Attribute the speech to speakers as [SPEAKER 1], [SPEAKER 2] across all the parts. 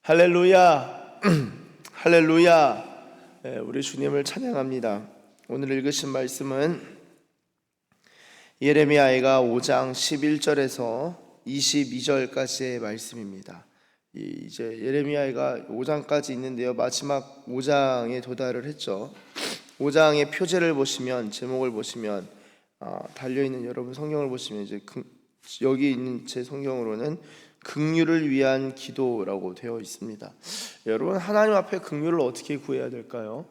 [SPEAKER 1] 할렐루야. 할렐루야. 우리 주님을 찬양합니다. 오늘 읽으신 말씀은 예레미야가 5장 11절에서 22절까지의 말씀입니다. 이제 예레미야가 5장까지 있는데요, 마지막 5장에 도달을 했죠. 5장의 표제를 보시면, 제목을 보시면, 달려있는 여러분 성경을 보시면 이제 여기 있는 제 성경으로는 긍휼을 위한 기도라고 되어 있습니다. 여러분, 하나님 앞에 긍휼을 어떻게 구해야 될까요?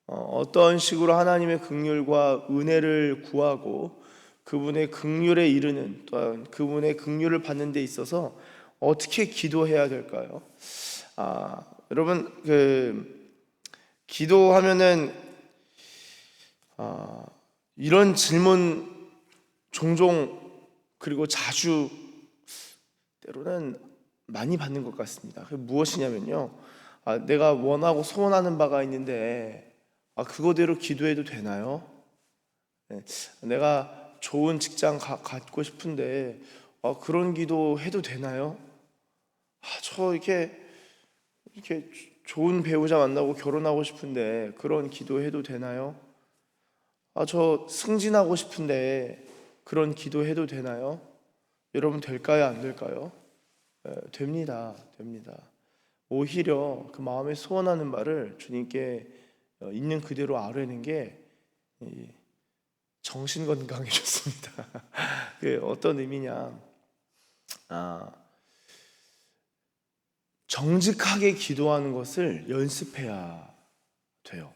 [SPEAKER 1] 어떤 식으로 하나님의 긍휼과 은혜를 구하고 그분의 긍휼에 이르는, 또한 그분의 긍휼을 받는 데 있어서 어떻게 기도해야 될까요? 여러분, 기도하면은 이런 질문 종종, 그리고 자주, 때로는 많이 받는 것 같습니다. 그게 무엇이냐면요, 내가 원하고 소원하는 바가 있는데 그거대로 기도해도 되나요? 내가 좋은 직장 갖고 싶은데 그런 기도 해도 되나요? 저 이렇게 좋은 배우자 만나고 결혼하고 싶은데 그런 기도 해도 되나요? 저 승진하고 싶은데 그런 기도 해도 되나요? 여러분, 될까요? 안 될까요? 됩니다. 오히려 그 마음에 소원하는 말을 주님께 있는 그대로 아뢰는 게 정신 건강에 좋습니다. 어떤 의미냐? 정직하게 기도하는 것을 연습해야 돼요.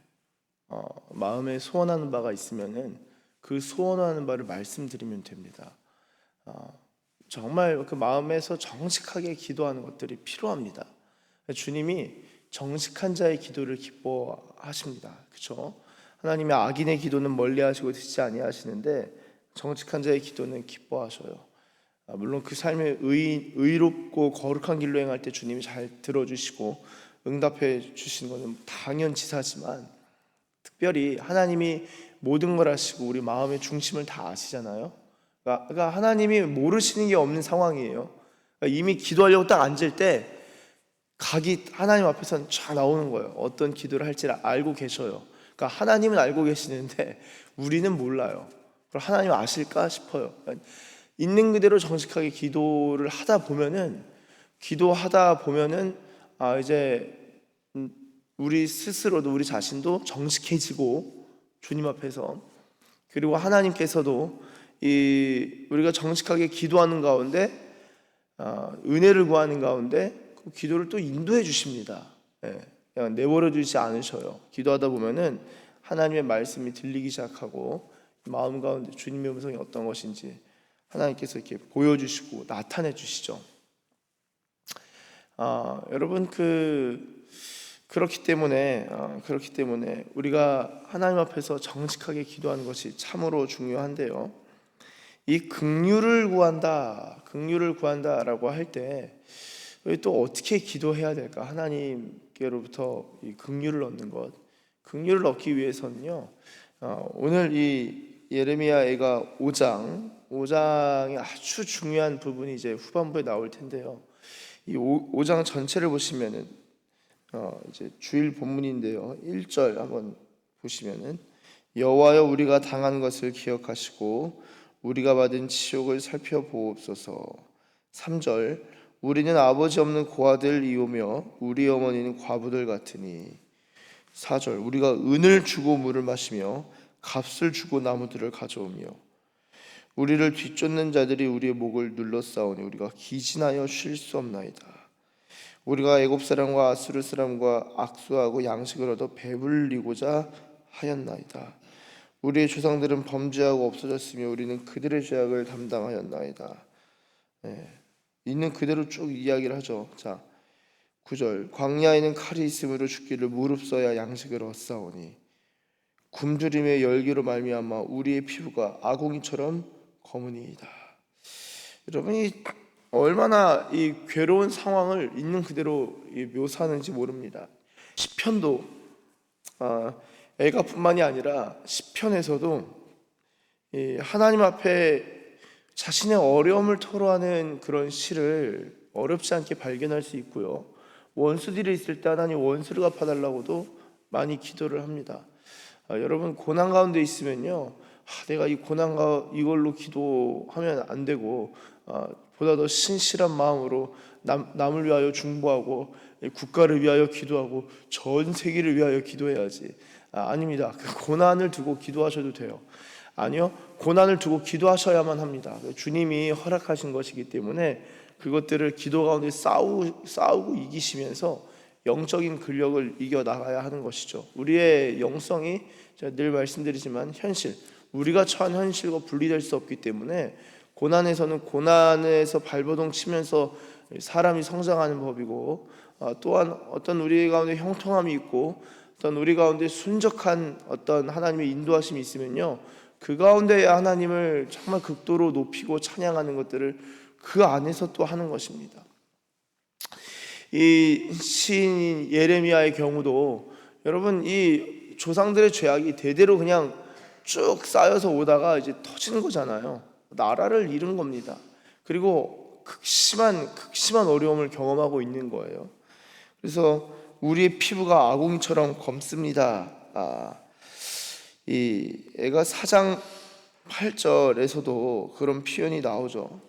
[SPEAKER 1] 마음에 소원하는 바가 있으면은 그 소원하는 바를 말씀드리면 됩니다. 정말 그 마음에서 정직하게 기도하는 것들이 필요합니다. 주님이 정직한 자의 기도를 기뻐하십니다. 그렇죠? 하나님의 악인의 기도는 멀리하시고 듣지 아니하시는데 정직한 자의 기도는 기뻐하셔요. 물론 그 삶의 의롭고 거룩한 길로 행할 때 주님이 잘 들어주시고 응답해 주시는 것은 당연지사지만, 특별히 하나님이 모든 걸 아시고 우리 마음의 중심을 다 아시잖아요. 그러니까 하나님이 모르시는 게 없는 상황이에요. 그러니까 이미 기도하려고 딱 앉을 때 각이 하나님 앞에서는 쫙 나오는 거예요. 어떤 기도를 할지를 알고 계셔요. 그러니까 하나님은 알고 계시는데 우리는 몰라요. 그럼 하나님 아실까 싶어요. 그러니까 있는 그대로 정직하게 기도를 하다 보면은 이제 우리 스스로도, 우리 자신도 정직해지고, 주님 앞에서, 그리고 하나님께서도 우리가 정직하게 기도하는 가운데, 은혜를 구하는 가운데 그 기도를 또 인도해 주십니다. 그냥 내버려 두지 않으셔요. 기도하다 보면은 하나님의 말씀이 들리기 시작하고 마음 가운데 주님의 음성이 어떤 것인지 하나님께서 이렇게 보여주시고 나타내 주시죠. 여러분, 그렇기 때문에 우리가 하나님 앞에서 정직하게 기도하는 것이 참으로 중요한데요, 이 긍휼을 구한다라고 할 때 또 어떻게 기도해야 될까? 하나님께로부터 이 긍휼을 얻는 것, 긍휼을 얻기 위해서는요, 오늘 이 예레미야가 5장의 아주 중요한 부분이 이제 후반부에 나올 텐데요, 이 5장 전체를 보시면은 이제 주일 본문인데요, 1절 한번 보시면은, 여호와여, 우리가 당한 것을 기억하시고 우리가 받은 치욕을 살펴보옵소서. 3절, 우리는 아버지 없는 고아들이오며 우리 어머니는 과부들 같으니. 4절, 우리가 은을 주고 물을 마시며 값을 주고 나무들을 가져오며 우리를 뒤쫓는 자들이 우리의 목을 눌러싸우니 우리가 기진하여 쉴 수 없나이다. 우리가 애굽 사람과 아수르 사람과 악수하고 양식을 얻어 배불리고자 하였나이다. 우리의 조상들은 범죄하고 없어졌으며 우리는 그들의 죄악을 담당하였나이다. 있는 그대로 쭉 이야기를 하죠. 자, 9절, 광야에는 칼이 있으므로 죽기를 무릅써야 양식을 얻사오니 굶주림의 열기로 말미암아 우리의 피부가 아궁이처럼 검으니이다. 여러분이 얼마나 이 괴로운 상황을 있는 그대로 묘사하는지 모릅니다. 시편도 애가뿐만이 아니라 시편에서도 하나님 앞에 자신의 어려움을 토로하는 그런 시를 어렵지 않게 발견할 수 있고요, 원수들이 있을 때 하나님 원수를 갚아달라고도 많이 기도를 합니다. 여러분 고난 가운데 있으면요, 내가 이 이걸로 기도하면 안 되고 보다 더 신실한 마음으로 남을 위하여 중보하고 국가를 위하여 기도하고 전 세계를 위하여 기도해야지. 아닙니다. 그 고난을 두고 기도하셔도 돼요. 아니요, 고난을 두고 기도하셔야만 합니다. 주님이 허락하신 것이기 때문에 그것들을 기도 가운데 싸우고 이기시면서 영적인 근력을 이겨 나가야 하는 것이죠. 우리의 영성이, 제가 늘 말씀드리지만, 우리가 처한 현실과 분리될 수 없기 때문에 고난에서는 고난에서 발버둥 치면서 사람이 성장하는 법이고, 또한 어떤 우리 가운데 형통함이 있고 어떤 우리 가운데 순적한 어떤 하나님의 인도하심이 있으면요, 그 가운데 하나님을 정말 극도로 높이고 찬양하는 것들을 그 안에서 또 하는 것입니다. 이 시인 예레미야의 경우도 여러분, 이 조상들의 죄악이 대대로 그냥 쭉 쌓여서 오다가 이제 터지는 거잖아요. 나라를 잃은 겁니다. 그리고 극심한 어려움을 경험하고 있는 거예요. 그래서 우리의 피부가 아궁이처럼 검습니다. 이 애가 4장 8절에서도 그런 표현이 나오죠.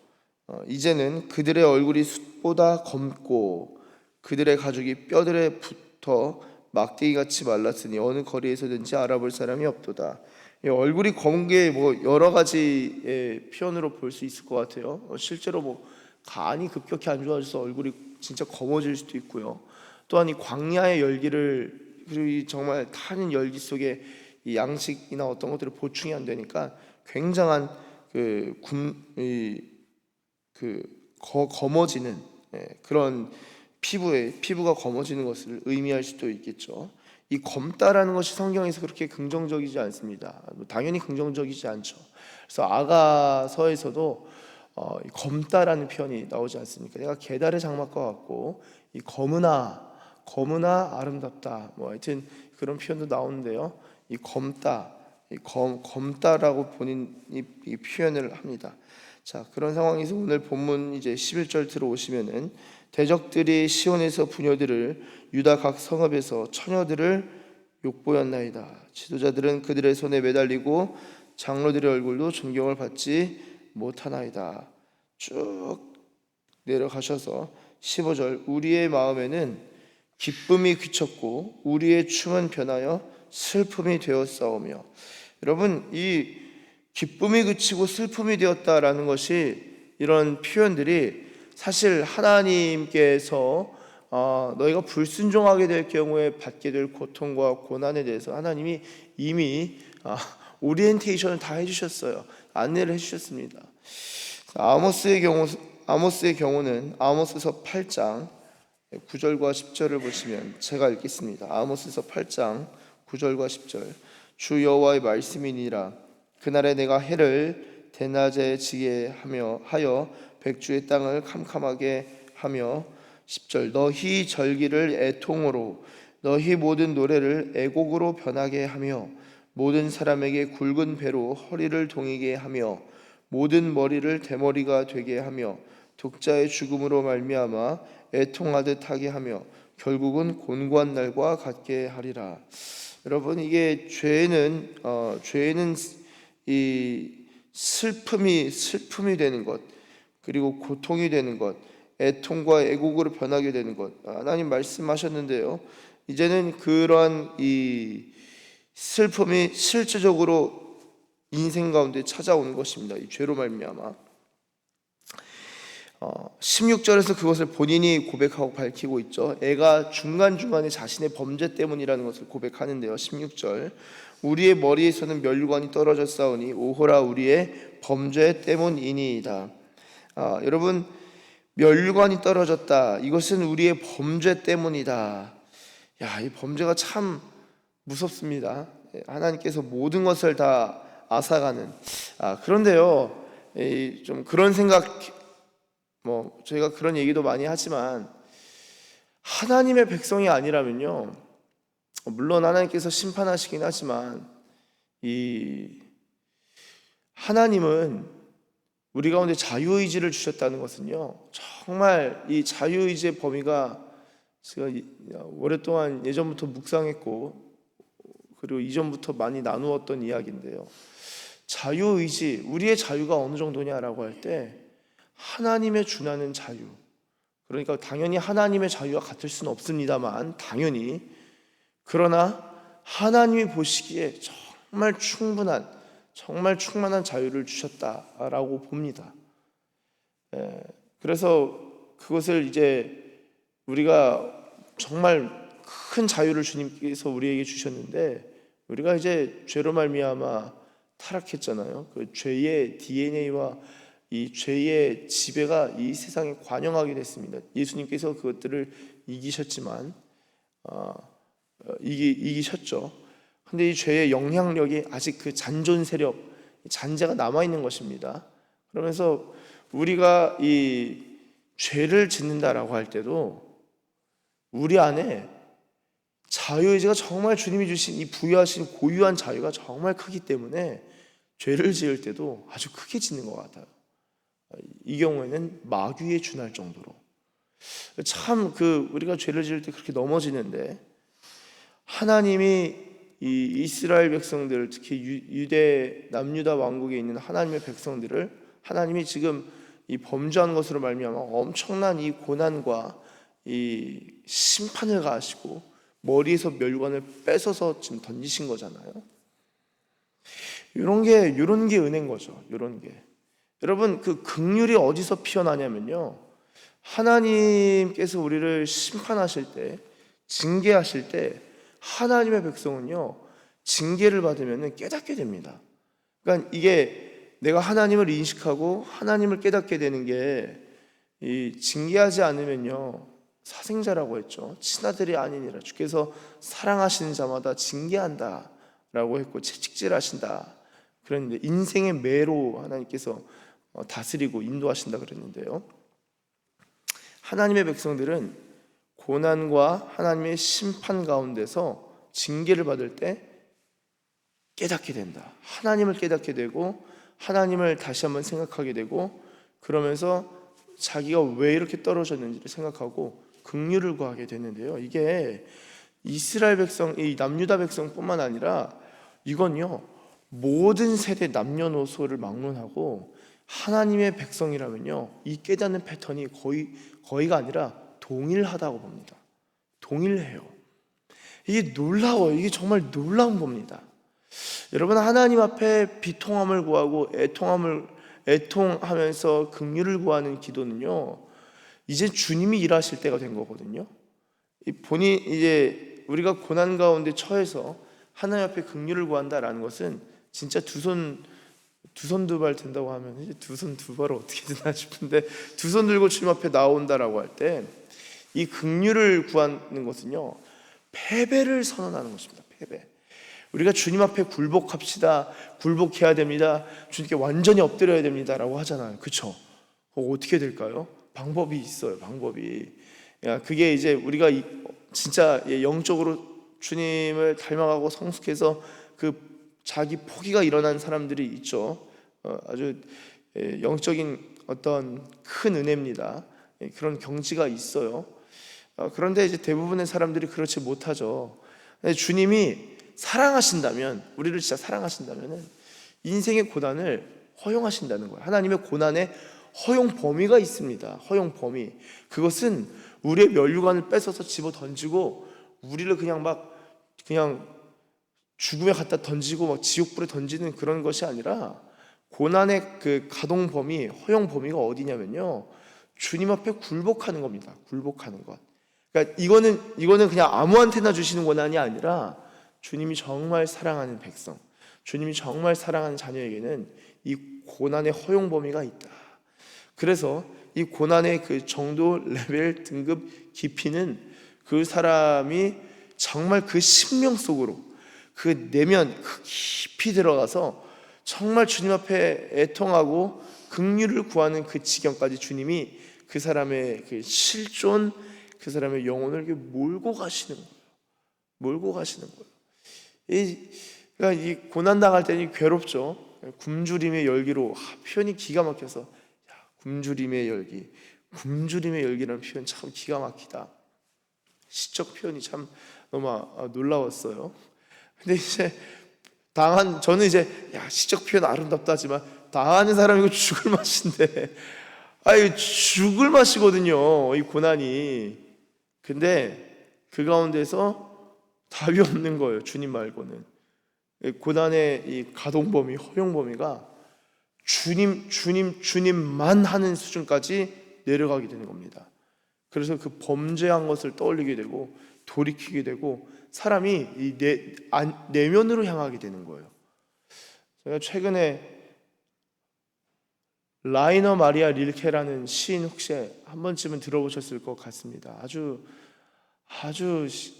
[SPEAKER 1] 이제는 그들의 얼굴이 숯보다 검고 그들의 가죽이 뼈들에 붙어 막대기같이 말랐으니 어느 거리에서든지 알아볼 사람이 없도다. 얼굴이 검은 게 뭐 여러 가지의 표현으로 볼 수 있을 것 같아요. 실제로 뭐 간이 급격히 안 좋아져서 얼굴이 진짜 검어질 수도 있고요. 또한 이 광야의 열기를, 그리고 정말 타는 열기 속에 이 양식이나 어떤 것들을 보충이 안 되니까 굉장한 검어지는, 그런 피부가 검어지는 것을 의미할 수도 있겠죠. 이 검다라는 것이 성경에서 그렇게 긍정적이지 않습니다. 당연히 긍정적이지 않죠. 그래서 아가서에서도 검다라는 표현이 나오지 않습니까? 내가 계달의 장막과 같고 이 검으나 아름답다. 뭐 하여튼 그런 표현도 나오는데요. 이 검다라고 본인이 이 표현을 합니다. 자, 그런 상황에서 오늘 본문 이제 11절 들어오시면은 대적들이 시온에서 부녀들을, 유다 각 성읍에서 처녀들을 욕보였나이다. 지도자들은 그들의 손에 매달리고 장로들의 얼굴도 존경을 받지 못하나이다. 쭉 내려가셔서 15절, 우리의 마음에는 기쁨이 그쳤고 우리의 춤은 변하여 슬픔이 되었사오며. 여러분, 이 기쁨이 그치고 슬픔이 되었다라는 것이, 이런 표현들이 사실 하나님께서 너희가 불순종하게 될 경우에 받게 될 고통과 고난에 대해서 하나님이 이미 오리엔테이션을 다 해주셨어요. 안내를 해주셨습니다. 아모스의 경우는 아모스서 8장 9절과 10절을 보시면, 제가 읽겠습니다. 아모스서 8장 9절과 10절. 주 여호와의 말씀이니라. 그날에 내가 해를 대낮에 지게 하여 백주의 땅을 캄캄하게 하며. 10절. 너희 절기를 애통으로, 너희 모든 노래를 애곡으로 변하게 하며, 모든 사람에게 굵은 배로 허리를 동이게 하며, 모든 머리를 대머리가 되게 하며, 독자의 죽음으로 말미암아 애통하듯 하게 하며, 결국은 곤고한 날과 같게 하리라. 여러분, 이게 죄는 이 슬픔이 되는 것, 그리고 고통이 되는 것, 애통과 애곡으로 변하게 되는 것, 하나님 말씀하셨는데요. 이제는 그러한 이 슬픔이 실제적으로 인생 가운데 찾아오는 것입니다. 이 죄로 말미암아. 16절에서 그것을 본인이 고백하고 밝히고 있죠. 애가 중간중간에 자신의 범죄 때문이라는 것을 고백하는데요. 16절, 우리의 머리에서는 멸관이 떨어졌사오니 오호라 우리의 범죄 때문이니이다. 여러분, 멸관이 떨어졌다, 이것은 우리의 범죄 때문이다. 이 범죄가 참 무섭습니다. 하나님께서 모든 것을 다 앗아가는. 그런데요, 좀 그런 생각, 저희가 그런 얘기도 많이 하지만, 하나님의 백성이 아니라면요, 물론 하나님께서 심판하시긴 하지만, 이 하나님은 우리 가운데 자유의지를 주셨다는 것은요, 정말 이 자유의지의 범위가 제가 오랫동안 예전부터 묵상했고 그리고 이전부터 많이 나누었던 이야기인데요. 자유의지, 우리의 자유가 어느 정도냐라고 할 때 하나님의 준하는 자유, 그러니까 당연히 하나님의 자유와 같을 수는 없습니다만 당연히, 그러나 하나님이 보시기에 정말 충만한 자유를 주셨다라고 봅니다. 그래서 그것을 이제 우리가 정말 큰 자유를 주님께서 우리에게 주셨는데, 우리가 이제 죄로 말미암아 타락했잖아요. 그 죄의 DNA와 이 죄의 지배가 이 세상에 관영하게 됐습니다. 예수님께서 그것들을 이기셨지만 이기셨죠. 근데 이 죄의 영향력이 아직 그 잔존 세력, 잔재가 남아 있는 것입니다. 그러면서 우리가 이 죄를 짓는다라고 할 때도 우리 안에 자유의지가 정말 주님이 주신 이 부여하신 고유한 자유가 정말 크기 때문에 죄를 지을 때도 아주 크게 짓는 것 같아요. 이 경우에는 마귀에 준할 정도로. 참 우리가 죄를 지을 때 그렇게 넘어지는데, 하나님이 이 이스라엘 백성들, 특히 유대 남유다 왕국에 있는 하나님의 백성들을 하나님이 지금 이 범죄한 것으로 말미암아 엄청난 이 고난과 이 심판을 가하시고 머리에서 멸관을 뺏어서 지금 던지신 거잖아요. 이런 게 은혜인 거죠. 이런 게. 여러분, 그 긍휼이 어디서 피어나냐면요, 하나님께서 우리를 심판하실 때, 징계하실 때 하나님의 백성은요 징계를 받으면 깨닫게 됩니다. 그러니까 이게 내가 하나님을 인식하고 하나님을 깨닫게 되는 게, 이 징계하지 않으면요 사생자라고 했죠. 친아들이 아니니라. 주께서 사랑하시는 자마다 징계한다 라고 했고 채찍질하신다 그랬는데, 인생의 매로 하나님께서 다스리고 인도하신다 그랬는데요, 하나님의 백성들은 고난과 하나님의 심판 가운데서 징계를 받을 때 깨닫게 된다. 하나님을 깨닫게 되고 하나님을 다시 한번 생각하게 되고, 그러면서 자기가 왜 이렇게 떨어졌는지를 생각하고 긍휼을 구하게 되는데요, 이게 이스라엘 백성, 이 남유다 백성뿐만 아니라 이건요 모든 세대 남녀노소를 막론하고 하나님의 백성이라면요 이 깨닫는 패턴이 거의가 아니라 동일하다고 봅니다. 동일해요. 이게 놀라워요. 이게 정말 놀라운 겁니다. 여러분, 하나님 앞에 비통함을 구하고 애통하면서 긍휼을 구하는 기도는요 이제 주님이 일하실 때가 된 거거든요. 이제 우리가 고난 가운데 처해서 하나님 앞에 긍휼을 구한다라는 것은 진짜 두 손 두 발 든다고 하면 이제 두 손 두 발을 어떻게 드나 싶은데, 두 손 들고 주님 앞에 나온다라고 할 때 이 긍휼을 구하는 것은요 패배를 선언하는 것입니다. 패배. 우리가 주님 앞에 굴복합시다, 굴복해야 됩니다, 주님께 완전히 엎드려야 됩니다라고 하잖아요. 그렇죠? 어떻게 될까요? 방법이 있어요. 방법이. 그게 이제 우리가 진짜 영적으로 주님을 닮아가고 성숙해서 자기 포기가 일어난 사람들이 있죠. 아주 영적인 어떤 큰 은혜입니다. 그런 경지가 있어요. 그런데 이제 대부분의 사람들이 그렇지 못하죠. 주님이 사랑하신다면, 우리를 진짜 사랑하신다면 인생의 고난을 허용하신다는 거예요. 하나님의 고난에 허용 범위가 있습니다. 허용 범위. 그것은 우리의 면류관을 뺏어서 집어 던지고 우리를 그냥 죽음에 갖다 던지고 막 지옥불에 던지는 그런 것이 아니라, 고난의 그 가동 범위, 허용 범위가 어디냐면요 주님 앞에 굴복하는 겁니다. 굴복하는 것. 그러니까 이거는 그냥 아무한테나 주시는 고난이 아니라 주님이 정말 사랑하는 백성, 주님이 정말 사랑하는 자녀에게는 이 고난의 허용 범위가 있다. 그래서 이 고난의 그 정도, 레벨, 등급, 깊이는 그 사람이 정말 그 심령 속으로, 그 내면 그 깊이 들어가서 정말 주님 앞에 애통하고 긍휼을 구하는 그 지경까지 주님이 그 사람의 그 실존, 그 사람의 영혼을 이렇게 몰고 가시는 거예요. 몰고 가시는 거예요. 그러니까 이 고난 당할 때는 괴롭죠. 굶주림의 열기로, 표현이 기가 막혀서, 굶주림의 열기, 굶주림의 열기라는 표현 참 기가 막히다. 시적 표현이 참 너무 놀라웠어요. 근데 이제 저는 이제 시적 표현 아름답다 하지만 당하는 사람이 이거 죽을 맛인데, 이 죽을 맛이거든요, 이 고난이. 근데 그 가운데서 답이 없는 거예요, 주님 말고는. 고난의 이 가동범위, 허용범위가 주님만 하는 수준까지 내려가게 되는 겁니다. 그래서 그 범죄한 것을 떠올리게 되고 돌이키게 되고 사람이 이 내면으로 향하게 되는 거예요. 제가 최근에 라이너 마리아 릴케라는 시인, 혹시 한 번쯤은 들어보셨을 것 같습니다. 아주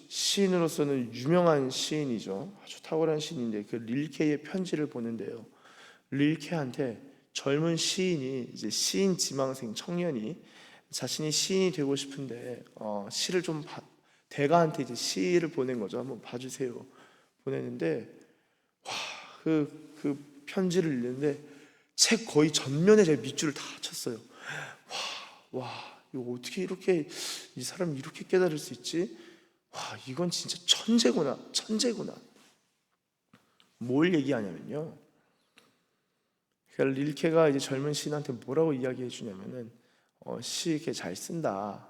[SPEAKER 1] 시인으로서는 유명한 시인이죠. 아주 탁월한 시인인데 그 릴케의 편지를 보는데요, 릴케한테 젊은 시인이, 이제 시인 지망생 청년이 자신이 시인이 되고 싶은데 시를 좀 대가한테 이제 시를 보낸 거죠. 한번 봐주세요. 보냈는데 그 편지를 읽는데 책 거의 전면에 제 밑줄을 다 쳤어요. 와, 이거 어떻게 이렇게 이 사람이 이렇게 깨달을 수 있지? 이건 진짜 천재구나. 뭘 얘기하냐면요, 그러니까 릴케가 이제 젊은 시인한테 뭐라고 이야기해 주냐면은 시 이렇게 잘 쓴다,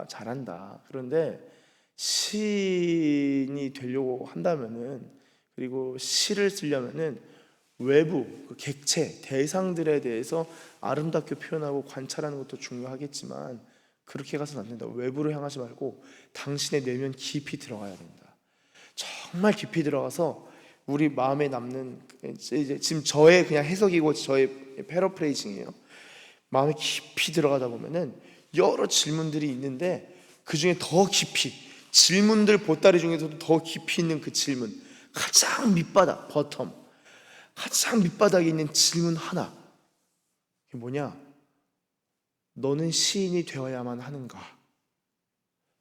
[SPEAKER 1] 잘한다. 그런데 시인이 되려고 한다면은, 그리고 시를 쓰려면은 외부 그 객체 대상들에 대해서 아름답게 표현하고 관찰하는 것도 중요하겠지만 그렇게 가서는 안 된다. 외부로 향하지 말고 당신의 내면 깊이 들어가야 된다. 정말 깊이 들어가서 우리 마음에 남는, 이제 지금 저의 그냥 해석이고 저의 패러프레이징이에요. 마음에 깊이 들어가다 보면은 여러 질문들이 있는데 그 중에 더 깊이, 질문들 보따리 중에서도 더 깊이 있는 그 질문, 가장 밑바닥, 가장 밑바닥에 있는 질문 하나, 그게 뭐냐? 너는 시인이 되어야만 하는가?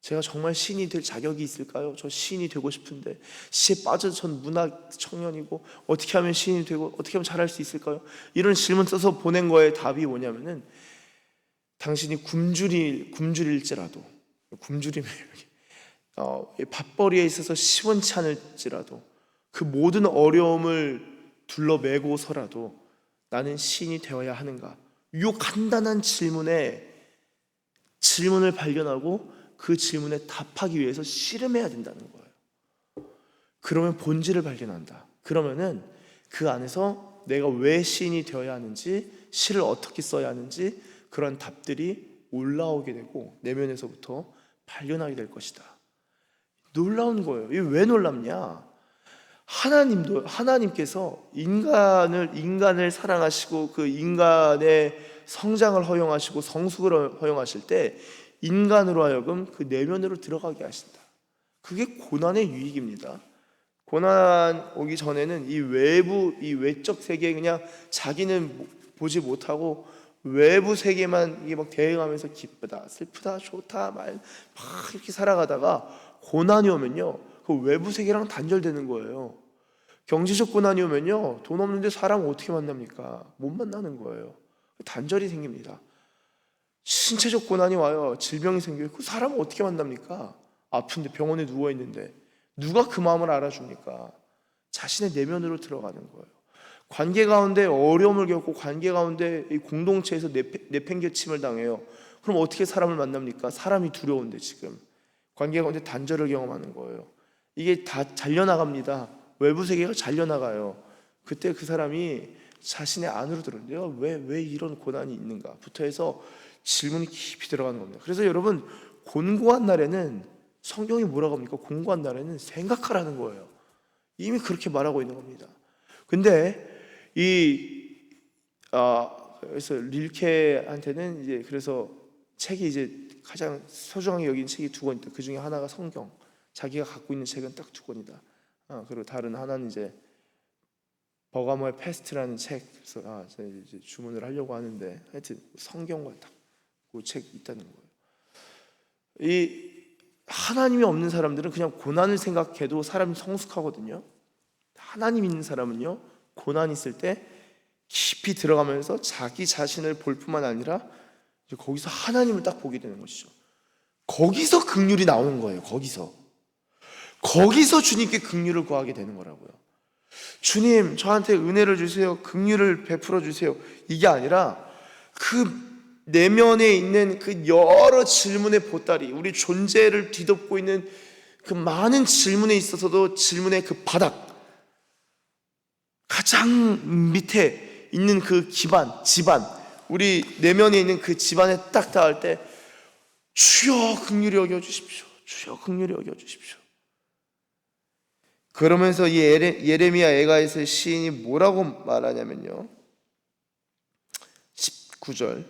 [SPEAKER 1] 제가 정말 시인이 될 자격이 있을까요? 저 시인이 되고 싶은데 시에 빠져서 전 문학 청년이고 어떻게 하면 시인이 되고 어떻게 하면 잘할 수 있을까요? 이런 질문 써서 보낸 거에 답이 뭐냐면은, 당신이 굶주릴지라도, 굶주리면 밥벌이에 있어서 시원치 않을지라도 그 모든 어려움을 둘러매고서라도 나는 시인이 되어야 하는가? 이 간단한 질문을 발견하고 그 질문에 답하기 위해서 씨름해야 된다는 거예요. 그러면 본질을 발견한다. 그러면은 그 안에서 내가 왜 시인이 되어야 하는지, 시를 어떻게 써야 하는지 그런 답들이 올라오게 되고 내면에서부터 발견하게 될 것이다. 놀라운 거예요. 이게 왜 놀랍냐? 하나님께서 인간을 사랑하시고 그 인간의 성장을 허용하시고 성숙을 허용하실 때 인간으로 하여금 그 내면으로 들어가게 하신다. 그게 고난의 유익입니다. 고난 오기 전에는 이 외적 세계에 그냥 자기는 보지 못하고 외부 세계만 이게 막 대응하면서 기쁘다, 슬프다, 좋다 막 이렇게 살아가다가 고난이 오면요, 그 외부 세계랑 단절되는 거예요. 경제적 고난이 오면요, 돈 없는데 사람 어떻게 만납니까? 못 만나는 거예요. 단절이 생깁니다. 신체적 고난이 와요. 질병이 생겨요. 그 사람을 어떻게 만납니까? 아픈데 병원에 누워 있는데 누가 그 마음을 알아줍니까? 자신의 내면으로 들어가는 거예요. 관계 가운데 어려움을 겪고 관계 가운데 이 공동체에서 내팽개침을 당해요. 그럼 어떻게 사람을 만납니까? 사람이 두려운데 지금 관계 가운데 단절을 경험하는 거예요. 이게 다 잘려나갑니다. 외부 세계가 잘려나가요. 그때 그 사람이 자신의 안으로 들어요. 내가 왜 이런 고난이 있는가 부터 해서 질문이 깊이 들어가는 겁니다. 그래서 여러분, 곤고한 날에는 성경이 뭐라고 합니까? 곤고한 날에는 생각하라는 거예요. 이미 그렇게 말하고 있는 겁니다. 근데 그래서 릴케한테는 이제 그래서 책이 이제 가장 소중하게 여긴 책이 두 권 있다. 그 중에 하나가 성경. 자기가 갖고 있는 책은 딱 두 권이다. 그리고 다른 하나는 이제 버가모의 페스트라는 책. 그래서 이제 주문을 하려고 하는데 하여튼 성경과 딱 그 책 있다는 거예요. 이 하나님이 없는 사람들은 그냥 고난을 생각해도 사람이 성숙하거든요. 하나님 있는 사람은요, 고난 있을 때 깊이 들어가면서 자기 자신을 볼 뿐만 아니라 이제 거기서 하나님을 딱 보게 되는 것이죠. 거기서 긍휼이 나오는 거예요. 거기서 주님께 긍휼을 구하게 되는 거라고요. 주님, 저한테 은혜를 주세요. 긍휼을 베풀어 주세요. 이게 아니라 그 내면에 있는 그 여러 질문의 보따리, 우리 존재를 뒤덮고 있는 그 많은 질문에 있어서도 질문의 그 바닥, 가장 밑에 있는 그 집안, 우리 내면에 있는 그 집안에 딱 닿을 때 주여 긍휼히 여겨 주십시오. 주여 긍휼히 여겨 주십시오. 그러면서 이 예레미야 애가에서의 시인이 뭐라고 말하냐면요, 19절,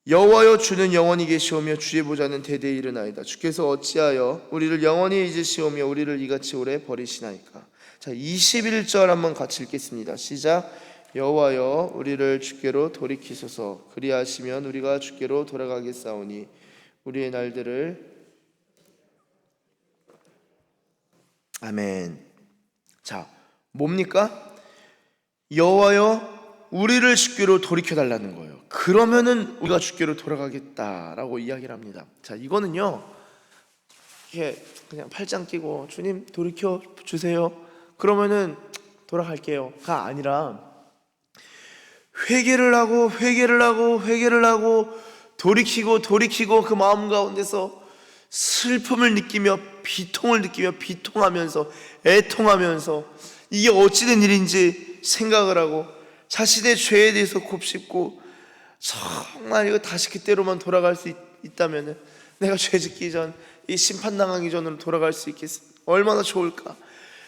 [SPEAKER 1] 여호와여 주는 영원히 계시오며 주의 보좌는 대대에 이르나이다. 주께서 어찌하여 우리를 영원히 잊으시오며 우리를 이같이 오래 버리시나이까. 자, 21절 한번 같이 읽겠습니다. 시작. 여호와여 우리를 주께로 돌이키소서. 그리하시면 우리가 주께로 돌아가겠사오니 우리의 날들을. 아멘. 자, 뭡니까? 여호와여 우리를 주께로 돌이켜달라는 거예요. 그러면은 우리가 주께로 돌아가겠다라고 이야기를 합니다. 자, 이거는요, 이게 그냥 팔짱 끼고 주님 돌이켜 주세요, 그러면은 돌아갈게요가 아니라 회개를 하고 돌이키고 그 마음 가운데서 슬픔을 느끼며 비통하면서 애통하면서 이게 어찌된 일인지 생각을 하고 자신의 죄에 대해서 곱씹고, 정말 이거 다시 그때로만 돌아갈 수 있다면 내가 죄 짓기 전, 이 심판당하기 전으로 돌아갈 수 있겠어, 얼마나 좋을까.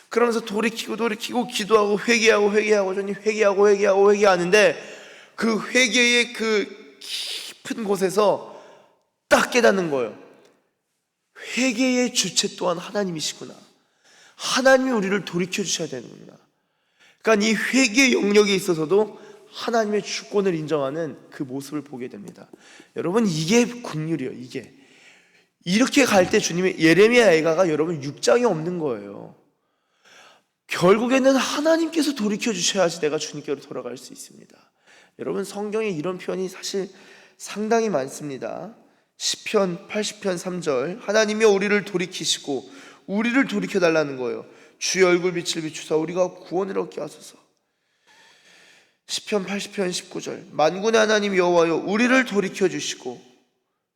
[SPEAKER 1] 그러면서 돌이키고 기도하고 회개하고 주님 회개하는데 그 회개의 그 깊은 곳에서 딱 깨닫는 거예요. 회개의 주체 또한 하나님이시구나. 하나님이 우리를 돌이켜 주셔야 되는구나. 그러니까 이 회개 영역에 있어서도 하나님의 주권을 인정하는 그 모습을 보게 됩니다. 여러분, 이게 긍휼이에요. 이게 이렇게 갈 때 주님의 예레미야 애가가 여러분 6장이 없는 거예요. 결국에는 하나님께서 돌이켜 주셔야지 내가 주님께로 돌아갈 수 있습니다. 여러분, 성경에 이런 표현이 사실 상당히 많습니다. 시편 80편 3절, 하나님이 우리를 돌이키시고 우리를 돌이켜달라는 거예요. 주의 얼굴 빛을 비추사 우리가 구원을 얻게 하소서. 시편 80편 19절, 만군의 하나님 여호와여 우리를 돌이켜주시고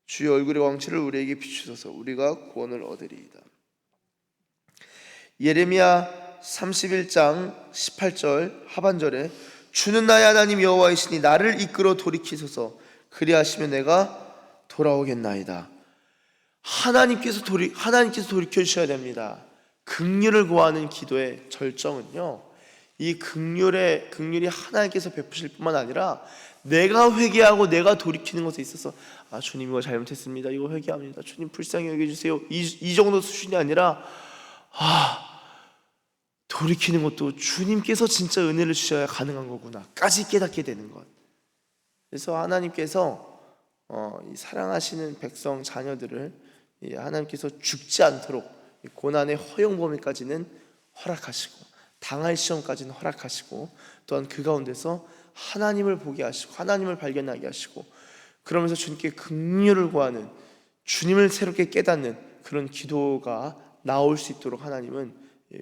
[SPEAKER 1] 주의 얼굴의 왕치를 우리에게 비추소서 우리가 구원을 얻으리이다. 예레미야 31장 18절 하반절에 주는 나의 하나님 여호와이시니 나를 이끌어 돌이키소서 그리하시면 내가 돌아오겠나이다. 하나님께서 돌이켜 주셔야 됩니다. 긍휼을 구하는 기도의 절정은요, 이 긍휼이 하나님께서 베푸실 뿐만 아니라 내가 회개하고 내가 돌이키는 것에 있어서 주님 이거 잘못했습니다, 이거 회개합니다, 주님 불쌍히 여겨주세요, 이 정도 수준이 아니라 돌이키는 것도 주님께서 진짜 은혜를 주셔야 가능한 거구나 까지 깨닫게 되는 것. 그래서 하나님께서 이 사랑하시는 백성 자녀들을 하나님께서 죽지 않도록 고난의 허용 범위까지는 허락하시고 당할 시험까지는 허락하시고 또한 그 가운데서 하나님을 보게 하시고 하나님을 발견하게 하시고 그러면서 주님께 긍휼을 구하는, 주님을 새롭게 깨닫는 그런 기도가 나올 수 있도록 하나님은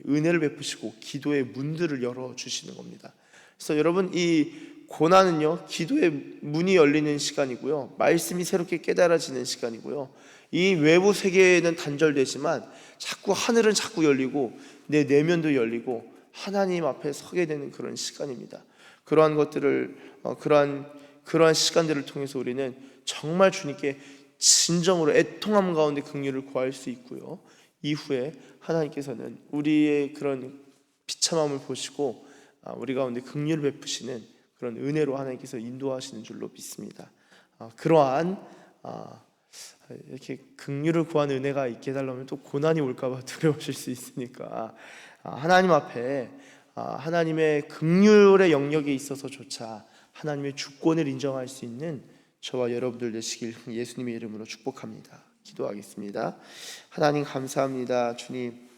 [SPEAKER 1] 은혜를 베푸시고 기도의 문들을 열어주시는 겁니다. 그래서 여러분, 이 고난은요 기도의 문이 열리는 시간이고요, 말씀이 새롭게 깨달아지는 시간이고요, 이 외부 세계는 단절되지만 자꾸 하늘은 자꾸 열리고 내 내면도 열리고 하나님 앞에 서게 되는 그런 시간입니다. 그러한 것들을 그러한 시간들을 통해서 우리는 정말 주님께 진정으로 애통함 가운데 긍휼을 구할 수 있고요, 이후에 하나님께서는 우리의 그런 비참함을 보시고 우리 가운데 긍휼을 베푸시는 그런 은혜로 하나님께서 인도하시는 줄로 믿습니다. 그러한 이렇게 긍휼을 구하는 은혜가 있게 해달라면 또 고난이 올까봐 두려우실 수 있으니까 하나님 앞에 하나님의 긍휼의 영역에 있어서조차 하나님의 주권을 인정할 수 있는 저와 여러분들 되시길 예수님의 이름으로 축복합니다. 기도하겠습니다. 하나님 감사합니다. 주님,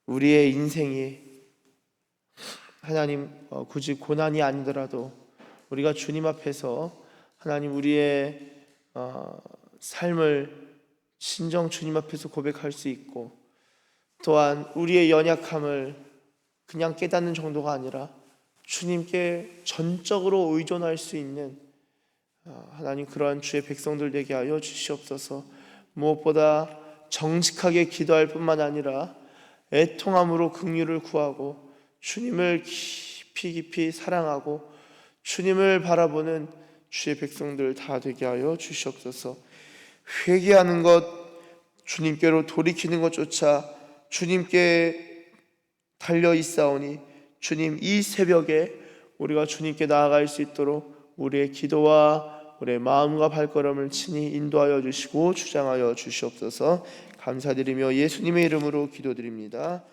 [SPEAKER 1] 우리의 인생이 하나님 굳이 고난이 아니더라도 우리가 주님 앞에서 하나님 우리의 삶을 진정 주님 앞에서 고백할 수 있고, 또한 우리의 연약함을 그냥 깨닫는 정도가 아니라 주님께 전적으로 의존할 수 있는 하나님, 그러한 주의 백성들 되게 하여 주시옵소서. 무엇보다 정직하게 기도할 뿐만 아니라 애통함으로 긍휼을 구하고 주님을 깊이 깊이 사랑하고 주님을 바라보는 주의 백성들 다 되게 하여 주시옵소서. 회개하는 것, 주님께로 돌이키는 것조차 주님께 달려 있사오니 주님, 이 새벽에 우리가 주님께 나아갈 수 있도록 우리의 기도와 우리의 마음과 발걸음을 친히 인도하여 주시고 주장하여 주시옵소서. 감사드리며 예수님의 이름으로 기도드립니다.